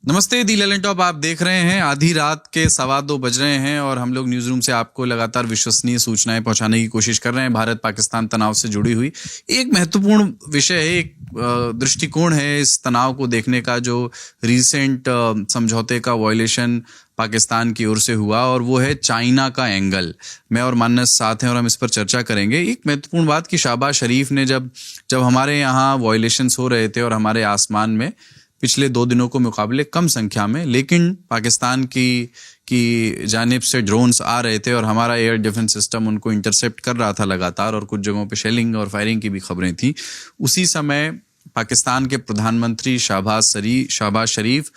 नमस्ते, दी ललन टॉप आप देख रहे हैं। आधी रात के 2:15 बज रहे हैं और हम लोग न्यूज़ रूम से आपको लगातार विश्वसनीय सूचनाएं पहुंचाने की कोशिश कर रहे हैं। भारत पाकिस्तान तनाव से जुड़ी हुई एक महत्वपूर्ण विषय है, एक दृष्टिकोण है इस तनाव को देखने का, जो रिसेंट समझौते का वायलेशन पाकिस्तान की ओर से हुआ, और वो है चाइना का एंगल। मैं और मानस साथ हैं और हम इस पर चर्चा करेंगे। एक महत्वपूर्ण बात कि शहबाज शरीफ ने जब हमारे यहाँ वायलेशंस हो रहे थे और हमारे आसमान में पिछले 2 दिनों को मुकाबले कम संख्या में, लेकिन पाकिस्तान की जानिब से ड्रोन्स आ रहे थे और हमारा एयर डिफेंस सिस्टम उनको इंटरसेप्ट कर रहा था लगातार, और कुछ जगहों पे शेलिंग और फायरिंग की भी खबरें थी। उसी समय पाकिस्तान के प्रधानमंत्री शहबाज शरीफ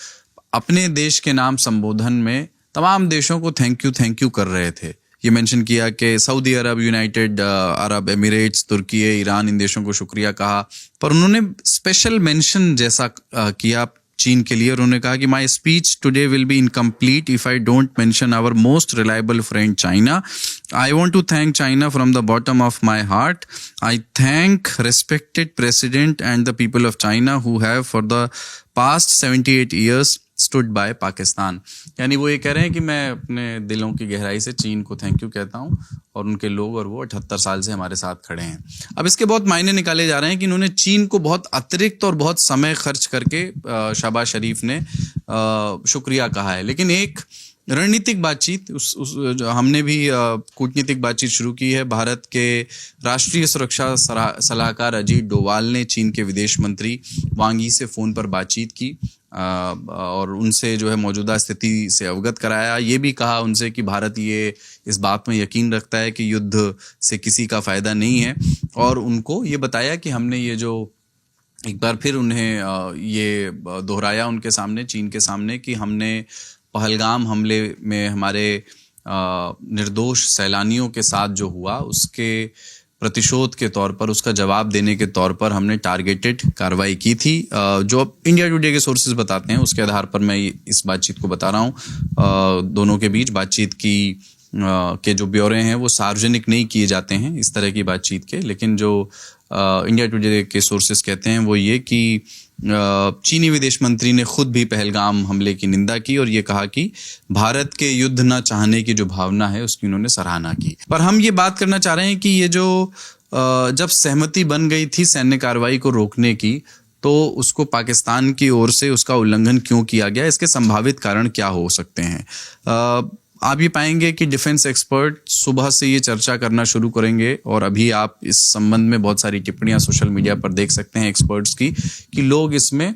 अपने देश के नाम संबोधन में तमाम देशों को थैंक यू कर रहे थे। ये मेंशन किया कि सऊदी अरब, यूनाइटेड अरब एमिरेट्स, तुर्की, ईरान, इन देशों को शुक्रिया कहा, पर उन्होंने स्पेशल मेंशन जैसा किया चीन के लिए। उन्होंने कहा कि my speech today will be incomplete if I don't mention our most reliable friend China. I want to thank China from the bottom of my heart. I thank respected president and the people of China who have for the past 78 years stood by Pakistan. यानी वो ये कह रहे हैं कि मैं अपने दिलों की गहराई से चीन को थैंक यू कहता हूं, और उनके लोग और वो 78 साल से हमारे साथ खड़े हैं। अब इसके बहुत मायने निकाले जा रहे हैं कि इन्होंने चीन को बहुत अतिरिक्त और बहुत समय खर्च करके शहबाज शरीफ ने शुक्रिया कहा है। लेकिन एक रणनीतिक बातचीत हमने भी कूटनीतिक बातचीत शुरू की है। भारत के राष्ट्रीय सुरक्षा सलाहकार अजीत डोवाल ने चीन के विदेश मंत्री वांग यी से फ़ोन पर बातचीत की और उनसे जो है मौजूदा स्थिति से अवगत कराया। ये भी कहा उनसे कि भारत ये इस बात में यकीन रखता है कि युद्ध से किसी का फ़ायदा नहीं है, और उनको ये बताया कि हमने ये जो एक बार फिर उन्हें ये दोहराया उनके सामने, चीन के सामने, कि हमने पहलगाम हमले में हमारे निर्दोष सैलानियों के साथ जो हुआ उसके प्रतिशोध के तौर पर, उसका जवाब देने के तौर पर हमने टारगेटेड कार्रवाई की थी। जो अब इंडिया टुडे के सोर्सेज बताते हैं उसके आधार पर मैं इस बातचीत को बता रहा हूँ। दोनों के बीच बातचीत की के जो ब्यौरे हैं वो सार्वजनिक नहीं किए जाते हैं इस तरह की बातचीत के, लेकिन जो इंडिया टुडे के सोर्सेज कहते हैं वो ये कि चीनी विदेश मंत्री ने खुद भी पहलगाम हमले की निंदा की और ये कहा कि भारत के युद्ध न चाहने की जो भावना है उसकी उन्होंने सराहना की। पर हम ये बात करना चाह रहे हैं कि ये जो जब सहमति बन गई थी सैन्य कार्रवाई को रोकने की, तो उसको पाकिस्तान की ओर से उसका उल्लंघन क्यों किया गया, इसके संभावित कारण क्या हो सकते हैं। आप ये पाएंगे कि डिफेंस एक्सपर्ट सुबह से ये चर्चा करना शुरू करेंगे, और अभी आप इस संबंध में बहुत सारी टिप्पणियां सोशल मीडिया पर देख सकते हैं एक्सपर्ट्स की, कि लोग इसमें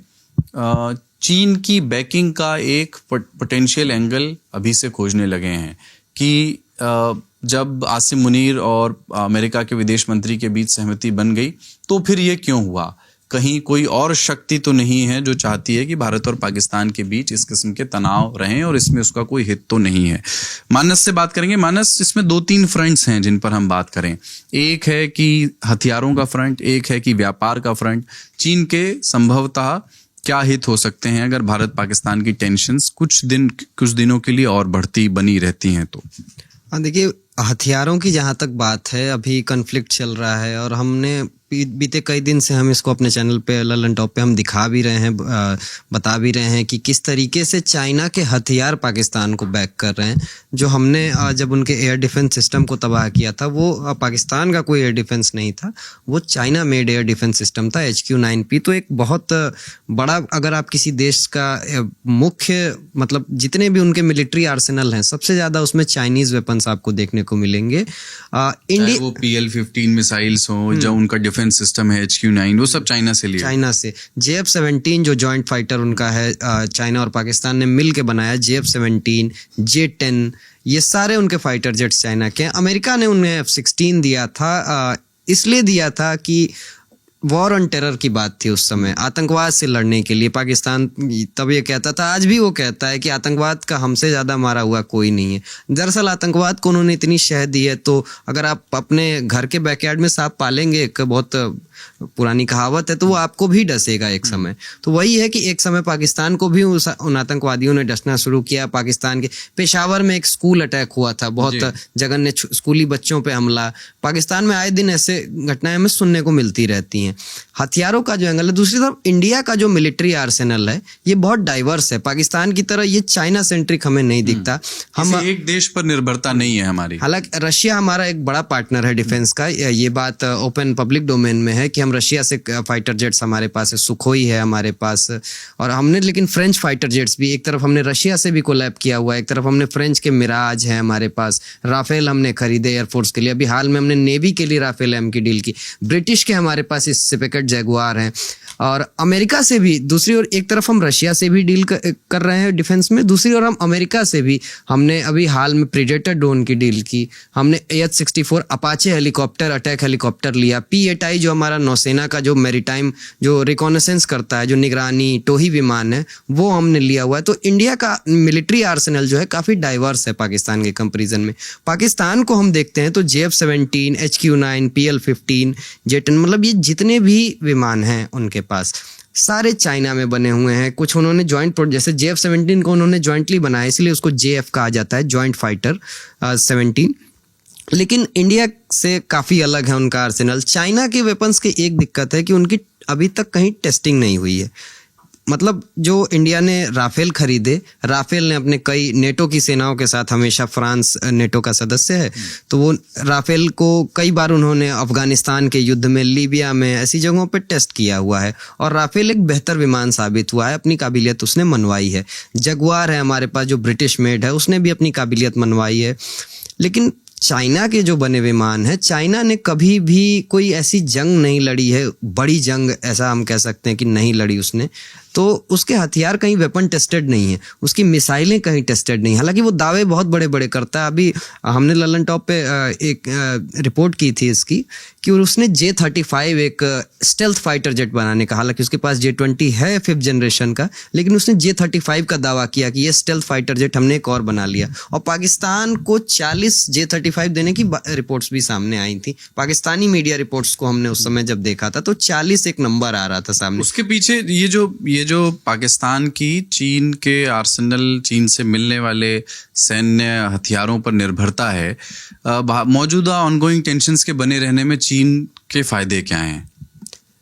चीन की बैकिंग का एक पोटेंशियल एंगल अभी से खोजने लगे हैं कि जब आसिम मुनीर और अमेरिका के विदेश मंत्री के बीच सहमति बन गई तो फिर ये क्यों हुआ। कहीं कोई और शक्ति तो नहीं है जो चाहती है कि भारत और पाकिस्तान के बीच इस किस्म के तनाव रहें, और इसमें उसका कोई हित तो नहीं है। मानस से बात करेंगे। मानस, इसमें 2-3 फ्रंट्स हैं जिन पर हम बात करें। एक है कि हथियारों का फ्रंट, एक है कि व्यापार का फ्रंट। चीन के संभवतः क्या हित हो सकते हैं अगर भारत पाकिस्तान की टेंशन्स कुछ दिनों के लिए और बढ़ती बनी रहती हैं तो? देखिए, हथियारों की जहाँ तक बात है, अभी कन्फ्लिक्ट चल रहा है और हमने बीते कई दिन से हम इसको अपने चैनल पे ललन टॉप पे हम दिखा भी रहे हैं, बता भी रहे हैं कि किस तरीके से चाइना के हथियार पाकिस्तान को बैक कर रहे हैं। जो हमने जब उनके एयर डिफेंस सिस्टम को तबाह किया था वो पाकिस्तान का कोई एयर डिफेंस नहीं था, वो China made air defence system था, HQ-9P। तो एक बहुत बड़ा, अगर आप किसी देश का मुख्य मतलब जितने भी उनके मिलिट्री आर्सेनल हैं, सबसे ज़्यादा उसमें चाइनीज़ वेपन्स आपको देखने को मिलेंगे। इंडिया वो PL-15 मिसाइल्स हो, जो उनका डिफेंस सिस्टम है HQ-9, वो सब चाइना से लिया, चाइना से। JF-17 जो जॉइंट फाइटर उनका है, चाइना और पाकिस्तान ने मिल के बनाया, JF-17, J-10, ये सारे उनके फाइटर जेट्स चाइना के। अमेरिका ने उन्हें F-16 दिया था, इसलिए दिया था कि वॉर ऑन टेरर की बात थी उस समय, आतंकवाद से लड़ने के लिए। पाकिस्तान तब ये कहता था, आज भी वो कहता है कि आतंकवाद का हमसे ज़्यादा मारा हुआ कोई नहीं है। दरअसल आतंकवाद को उन्होंने इतनी शह दी है, तो अगर आप अपने घर के बैकयार्ड में सांप पालेंगे, एक बहुत पुरानी कहावत है, तो वो आपको भी डसेगा एक समय। तो वही है कि एक समय पाकिस्तान को भी उन आतंकवादियों ने डसना शुरू किया। पाकिस्तान के पेशावर में एक स्कूल अटैक हुआ था, बहुत जघन्य स्कूली बच्चों पे हमला। पाकिस्तान में आए दिन ऐसे घटनाएं हमें सुनने को मिलती रहती हैं। हैं। हथियारों का जो एंगल है, दूसरी तरफ इंडिया का जो मिलिट्री आर्सेनल है ये बहुत डाइवर्स है। पाकिस्तान की तरह ये चाइना सेंट्रिक हमें नहीं दिखता। हम किसी एक देश पर निर्भरता नहीं है हमारी। हालांकि रशिया हमारा एक बड़ा पार्टनर है डिफेंस का, ये बात ओपन पब्लिक डोमेन में है कि हम रशिया से फाइटर जेट्स हमारे पास है, सुखोई है हमारे पास, और हमने लेकिन फ्रेंच फाइटर जेट्स भी एक तरफ हमने रशिया से भी कोलैब किया हुआ है, एक तरफ हमने फ्रेंच के मिराज है हमारे पास, राफेल हमने खरीदे एयरफोर्स के लिए, अभी हाल में हमने नेवी के लिए राफेल एम की डील की, ब्रिटिश के हमारे पास इस सिपेकेट जैगुआर हैं, और अमेरिका से भी दूसरी ओर एक तरफ हम रशिया से भी डील कर रहे हैं डिफेंस में, दूसरी ओर हम अमेरिका से भी हमने अभी हाल में प्रीडेटर ड्रोन की डील की, हमने AH-64 Apache helicopter attack helicopter लिया, P-8I जो हमारा नौसेना का जो मैरीटाइम जो रिकॉनेसेंस करता है, जो निगरानी टोही विमान है, वो हमने लिया हुआ है। तो इंडिया का मिलिट्री आर्सेनल जो है काफ़ी डाइवर्स है पाकिस्तान के कंपेरिजन में। पाकिस्तान को हम देखते हैं तो JF-17, HQ-9, PL-15, J-10, मतलब ये जितने भी विमान हैं उनके पास सारे चाइना में बने हुए हैं। कुछ उन्होंने जॉइंट प्रोजेक्ट, जैसे JF-17 को उन्होंने जॉइंटली बनाया, इसलिए उसको JF कहा जाता है, जॉइंट फाइटर 17। लेकिन इंडिया से काफ़ी अलग है उनका आर्सेनल। चाइना के वेपन्स की एक दिक्कत है कि उनकी अभी तक कहीं टेस्टिंग नहीं हुई है। मतलब जो इंडिया ने राफेल खरीदे, राफेल ने अपने कई नेटो की सेनाओं के साथ, हमेशा फ्रांस नेटो का सदस्य है, तो वो राफेल को कई बार उन्होंने अफगानिस्तान के युद्ध में, लीबिया में, ऐसी जगहों पे टेस्ट किया हुआ है, और राफेल एक बेहतर विमान साबित हुआ है, अपनी काबिलियत उसने मनवाई है। जगुआर है हमारे पास जो ब्रिटिश मेड है, उसने भी अपनी काबिलियत मनवाई है। लेकिन चाइना के जो बने विमान है, चाइना ने कभी भी कोई ऐसी जंग नहीं लड़ी है, बड़ी जंग ऐसा हम कह सकते हैं कि नहीं लड़ी उसने। तो उसके हथियार कहीं वेपन टेस्टेड नहीं है, उसकी मिसाइलें कहीं टेस्टेड नहीं। हालांकि वो दावे बहुत बड़े बड़े करता है। अभी हमने ललन टॉप पे एक रिपोर्ट की थी इसकी कि उसने J-35 एक स्टेल्थ फाइटर जेट बनाने का, हालांकि उसके पास J-20 है 5th जनरेशन का, लेकिन उसने J-35 का दावा किया कि ये स्टेल्थ फाइटर जेट हमने एक और बना लिया। और पाकिस्तान को 40 J-35 देने की रिपोर्ट्स भी सामने आई थी। पाकिस्तानी मीडिया रिपोर्ट्स को हमने उस समय जब देखा था तो 40 एक नंबर आ रहा था सामने। उसके पीछे ये जो पाकिस्तान की चीन के आर्सेनल, चीन से मिलने वाले सैन्य हथियारों पर निर्भरता है, मौजूदा ऑनगोइंग टेंशन्स के बने रहने में चीन के फायदे क्या हैं?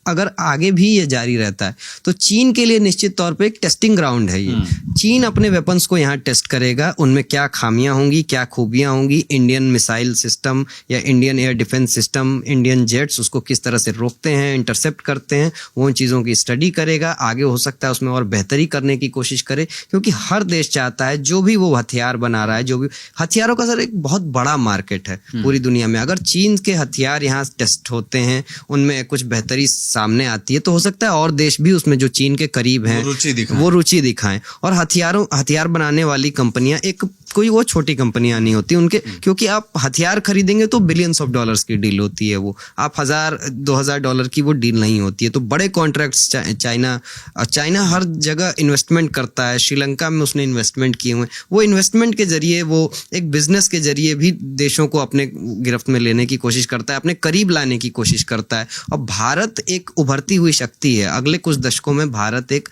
अगर आगे भी ये जारी रहता है तो चीन के लिए निश्चित तौर पे एक टेस्टिंग ग्राउंड है ये। चीन अपने वेपन्स को यहाँ टेस्ट करेगा, उनमें क्या खामियां होंगी, क्या खूबियां होंगी, इंडियन मिसाइल सिस्टम या Indian air defence system, Indian jets उसको किस तरह से रोकते हैं, इंटरसेप्ट करते हैं, वो उन चीज़ों की स्टडी करेगा। आगे हो सकता है उसमें और बेहतरी करने की कोशिश करे, क्योंकि हर देश चाहता है जो भी वो हथियार बना रहा है, जो भी हथियारों का सर एक बहुत बड़ा मार्केट है पूरी दुनिया में। अगर चीन के हथियार यहाँ टेस्ट होते हैं, उनमें कुछ बेहतरी सामने आती है, तो हो सकता है और देश भी उसमें जो चीन के करीब हैं वो रुचि दिखाएं। और हथियार बनाने वाली कंपनियां एक कोई वो छोटी कंपनियां नहीं होती उनके, क्योंकि आप हथियार खरीदेंगे तो बिलियंस ऑफ डॉलर्स की डील होती है, वो आप $1000-2000 की वो डील नहीं होती है। तो बड़े कॉन्ट्रैक्ट्स चाइना हर जगह इन्वेस्टमेंट करता है। श्रीलंका में उसने इन्वेस्टमेंट किए हुए, वो इन्वेस्टमेंट के जरिए, वो एक बिजनेस के जरिए भी देशों को अपने गिरफ्त में लेने की कोशिश करता है, अपने करीब लाने की कोशिश करता है। और भारत एक उभरती हुई शक्ति है। अगले कुछ दशकों में भारत एक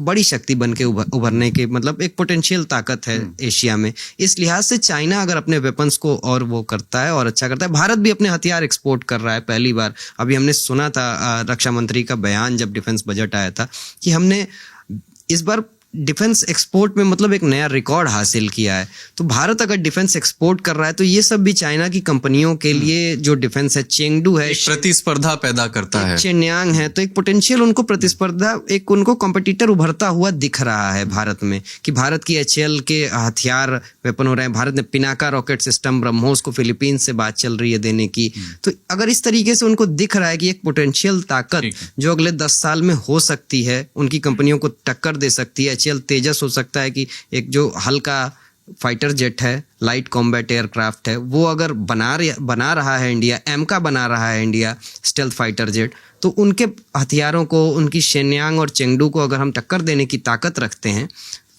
बड़ी शक्ति बन के उभरने के, मतलब एक पोटेंशियल ताकत है एशिया में। इस लिहाज से चाइना अगर अपने वेपन्स को और वो करता है और अच्छा करता है, भारत भी अपने हथियार एक्सपोर्ट कर रहा है पहली बार। अभी हमने सुना था रक्षा मंत्री का बयान जब डिफेंस बजट आया था कि हमने इस बार डिफेंस एक्सपोर्ट में मतलब एक नया रिकॉर्ड हासिल किया है। तो भारत अगर डिफेंस एक्सपोर्ट कर रहा है तो ये सब भी चाइना की कंपनियों के लिए जो डिफेंस है, चेंगडू है, प्रतिस्पर्धा पैदा करता है, चेन्यांग है, तो एक पोटेंशियल उनको प्रतिस्पर्धा, एक उनको कॉम्पिटिटर उभरता हुआ दिख रहा है भारत में, कि भारत की HAL के हथियार वेपन हो रहे हैं। भारत ने पिनाका रॉकेट सिस्टम, ब्रह्मोस को फिलीपींस से बात चल रही है देने की। तो अगर इस तरीके से उनको दिख रहा है कि एक पोटेंशियल ताकत जो अगले 10 साल में हो सकती है, उनकी कंपनियों को टक्कर दे सकती है। तेजस हो सकता है कि एक जो हल्का फाइटर जेट है, लाइट कॉम्बैट एयरक्राफ्ट है, वो अगर बना रहा है इंडिया, एमका बना रहा है इंडिया स्टेल्थ फाइटर जेट, तो उनके हथियारों को, उनकी शेन्यांग और चेंगडू को अगर हम टक्कर देने की ताकत रखते हैं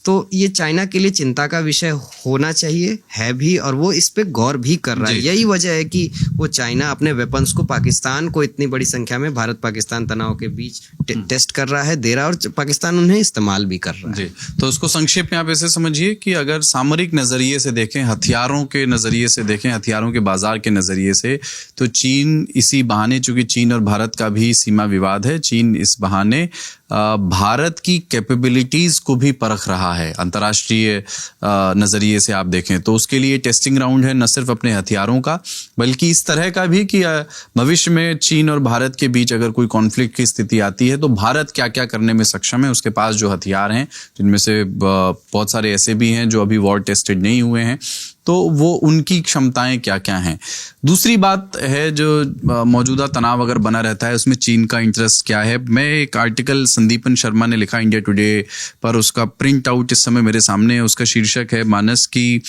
तो ये चाइना के लिए चिंता का विषय होना चाहिए, है भी, और वो इस पे गौर भी कर रहा है। यही वजह है कि वो चाइना अपने वेपन्स को पाकिस्तान को इतनी बड़ी संख्या में भारत पाकिस्तान तनाव के बीच टेस्ट कर रहा है, दे रहा है, और पाकिस्तान उन्हें इस्तेमाल भी कर रहा है। जी, तो उसको संक्षेप में आप ऐसे समझिए कि अगर सामरिक नजरिए से देखें, हथियारों के नजरिए से देखें, हथियारों के बाजार के नजरिए से, तो चीन इसी बहाने, चूंकि चीन और भारत का भी सीमा विवाद है, चीन इस बहाने भारत की कैपेबिलिटीज को भी परख रहा है। अंतर्राष्ट्रीय नजरिए से आप देखें तो उसके लिए टेस्टिंग ग्राउंड है, न सिर्फ अपने हथियारों का बल्कि इस तरह का भी कि भविष्य में चीन और भारत के बीच अगर कोई कॉन्फ्लिक्ट की स्थिति आती है तो भारत क्या क्या करने में सक्षम है, उसके पास जो हथियार हैं, जिनमें से बहुत सारे ऐसे भी हैं जो अभी वॉर टेस्टेड नहीं हुए हैं, तो वो उनकी क्षमताएं क्या क्या हैं। दूसरी बात है जो मौजूदा तनाव अगर बना रहता है उसमें चीन का इंटरेस्ट क्या है। मैं एक आर्टिकल संदीपन शर्मा ने लिखा इंडिया टुडे पर, उसका प्रिंट आउट इस समय मेरे सामने है। उसका शीर्षक है मानस की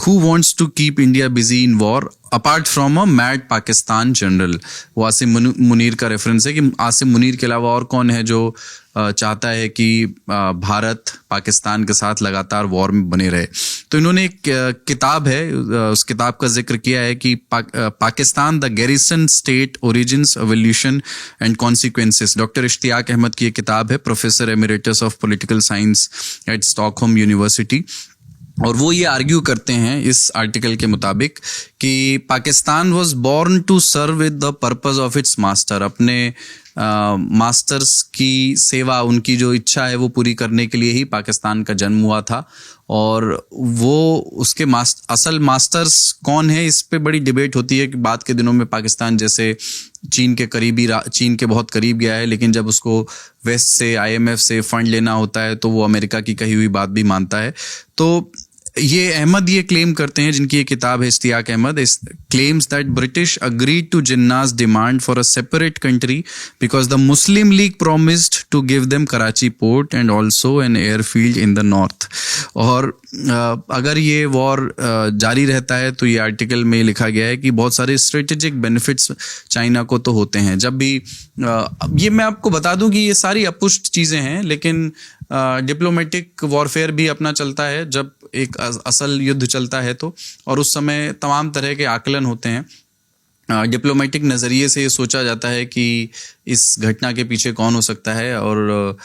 who wants to keep India busy in war apart from a mad Pakistan general. वो आसिम मुनीर का रेफरेंस है कि आसिम मुनीर के अलावा और कौन है जो चाहता है कि भारत पाकिस्तान के साथ लगातार वॉर में बने रहे। तो इन्होंने एक किताब है, उस किताब का जिक्र किया है कि Pakistan the garrison state origins evolution and consequences. Doctor Ishtiaq Ahmed की ये किताब है, professor emeritus of political science at Stockholm university. और वो ये आर्ग्यू करते हैं इस आर्टिकल के मुताबिक कि Pakistan was born to serve with the purpose of its master. अपने मास्टर्स की सेवा, उनकी जो इच्छा है वो पूरी करने के लिए ही पाकिस्तान का जन्म हुआ था। और वो उसके असल मास्टर्स कौन है, इस पे बड़ी डिबेट होती है कि बाद के दिनों में पाकिस्तान जैसे चीन के बहुत करीब गया है, लेकिन जब उसको वेस्ट से, IMF से फंड लेना होता है तो वो अमेरिका की कही हुई बात भी मानता है। तो ये अहमद ये क्लेम करते हैं, जिनकी ये किताब है Ishtiyaq Ahmad, claims that British agreed to Jinnah's demand for a separate country because the Muslim League promised to give them Karachi port and also an airfield in the north। और अगर ये वॉर जारी रहता है तो ये आर्टिकल में लिखा गया है कि बहुत सारे स्ट्रेटेजिक बेनिफिट्स चाइना को तो होते हैं। जब भी ये मैं आपको बता दूं कि ये सारी अपुष्ट चीज़ें हैं, लेकिन डिप्लोमेटिक वॉरफेयर भी अपना चलता है जब एक असल युद्ध चलता है तो, और उस समय तमाम तरह के आकलन होते हैं। डिप्लोमेटिक नज़रिए से ये सोचा जाता है कि इस घटना के पीछे कौन हो सकता है। और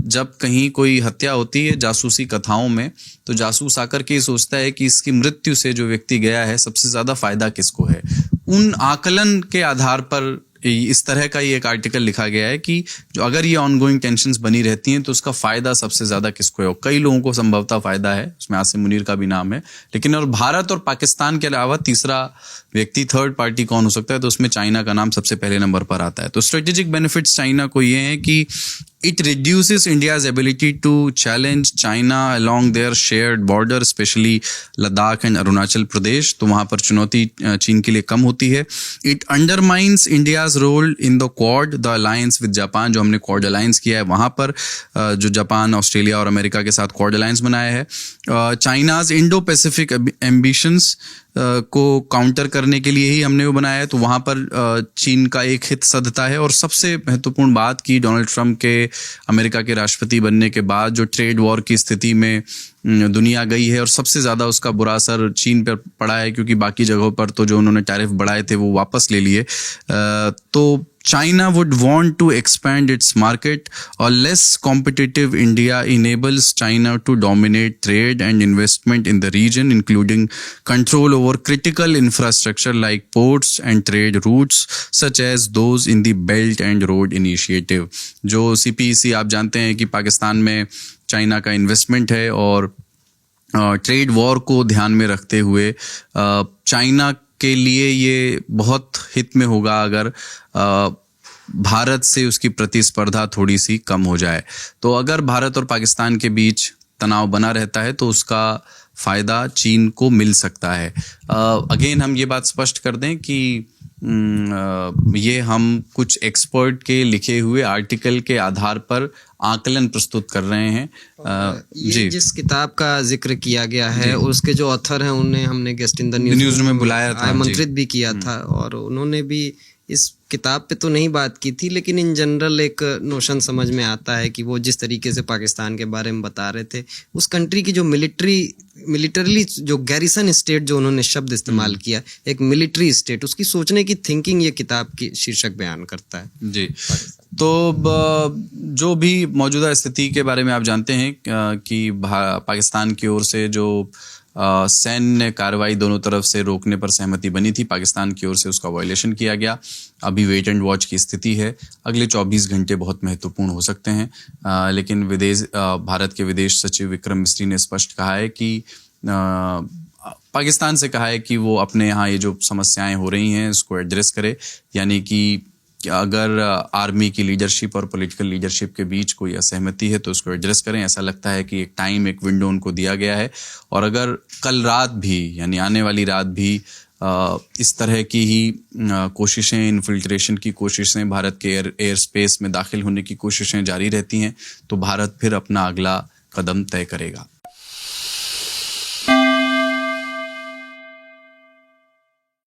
जब कहीं कोई हत्या होती है जासूसी कथाओं में, तो जासूस आकर के ये सोचता है कि इसकी मृत्यु से जो व्यक्ति गया है सबसे ज़्यादा फायदा किसको है। उन आकलन के आधार पर इस तरह का ये एक आर्टिकल लिखा गया है कि जो अगर ये ऑनगोइंग टेंशन्स बनी रहती हैं तो उसका फायदा सबसे ज्यादा किसको है। कई लोगों को संभवतः फायदा है, उसमें आसिम मुनीर का भी नाम है, लेकिन और भारत और पाकिस्तान के अलावा तीसरा व्यक्ति, थर्ड पार्टी कौन हो सकता है, तो उसमें चाइना का नाम सबसे पहले नंबर पर आता है। तो स्ट्रेटेजिक बेनिफिट्स चाइना को ये हैं कि it reduces India's ability to challenge China along their shared border, especially Ladakh and Arunachal Pradesh। तो वहाँ पर चुनौती चीन के लिए कम होती है। It undermines India's role in the Quad, the alliance with Japan, जो हमने Quad alliance किया है वहाँ पर, जो जापान, ऑस्ट्रेलिया और अमेरिका के साथ Quad alliance बनाया है। China's Indo-Pacific ambitions को काउंटर करने के लिए ही हमने वो बनाया है, तो वहाँ पर चीन का एक हित सधता है। और सबसे महत्वपूर्ण बात कि डोनाल्ड ट्रंप के अमेरिका के राष्ट्रपति बनने के बाद जो ट्रेड वॉर की स्थिति में दुनिया गई है, और सबसे ज़्यादा उसका बुरा असर चीन पर पड़ा है, क्योंकि बाकी जगहों पर तो जो उन्होंने टैरिफ बढ़ाए थे वो वापस ले लिए। तो China would want to expand its market. A less competitive India enables China to dominate trade and investment in the region, including control over critical infrastructure like ports and trade routes, such as those in the Belt and Road Initiative। जो CPEC आप जानते हैं कि पाकिस्तान में China का investment है, और trade war को ध्यान में रखते हुए चाइना के लिए ये बहुत हित में होगा अगर भारत से उसकी प्रतिस्पर्धा थोड़ी सी कम हो जाए। तो अगर भारत और पाकिस्तान के बीच तनाव बना रहता है तो उसका फायदा चीन को मिल सकता है। अगेन हम ये बात स्पष्ट कर दें कि ये हम कुछ एक्सपर्ट के लिखे हुए आर्टिकल के आधार पर आकलन प्रस्तुत कर रहे हैं। ये जिस किताब का जिक्र किया गया है उसके जो ऑथर हैं उन्हें हमने गेस्ट इन द न्यूज़ में बुलाया था, आमंत्रित भी किया था, और उन्होंने भी इस किताब पे तो नहीं बात की थी, लेकिन इन जनरल एक नोशन समझ में आता है कि वो जिस तरीके से पाकिस्तान के बारे में बता रहे थे, उस कंट्री की जो मिलिटरीली जो गैरिसन स्टेट जो उन्होंने शब्द इस्तेमाल किया, एक मिलिट्री स्टेट, उसकी सोचने की थिंकिंग ये किताब की शीर्षक बयान करता है। जी, तो जो भी मौजूदा स्थिति के बारे में आप जानते हैं कि पाकिस्तान की ओर से जो सैन्य कार्रवाई दोनों तरफ से रोकने पर सहमति बनी थी, पाकिस्तान की ओर से उसका वायलेशन किया गया। अभी वेट एंड वॉच की स्थिति है। अगले 24 घंटे बहुत महत्वपूर्ण हो सकते हैं, लेकिन भारत के विदेश सचिव विक्रम मिस्री ने स्पष्ट कहा है कि पाकिस्तान से कहा है कि वो अपने यहाँ ये जो समस्याएं हो रही हैं इसको एड्रेस करे, यानी कि अगर आर्मी की लीडरशिप और पॉलिटिकल लीडरशिप के बीच कोई असहमति है तो उसको एड्रेस करें। ऐसा लगता है कि एक टाइम, एक विंडो उनको दिया गया है, और अगर कल रात भी यानी आने वाली रात भी इस तरह की ही कोशिशें, इन्फिल्ट्रेशन की कोशिशें, भारत के एयर स्पेस में दाखिल होने की कोशिशें जारी रहती हैं तो भारत फिर अपना अगला कदम तय करेगा।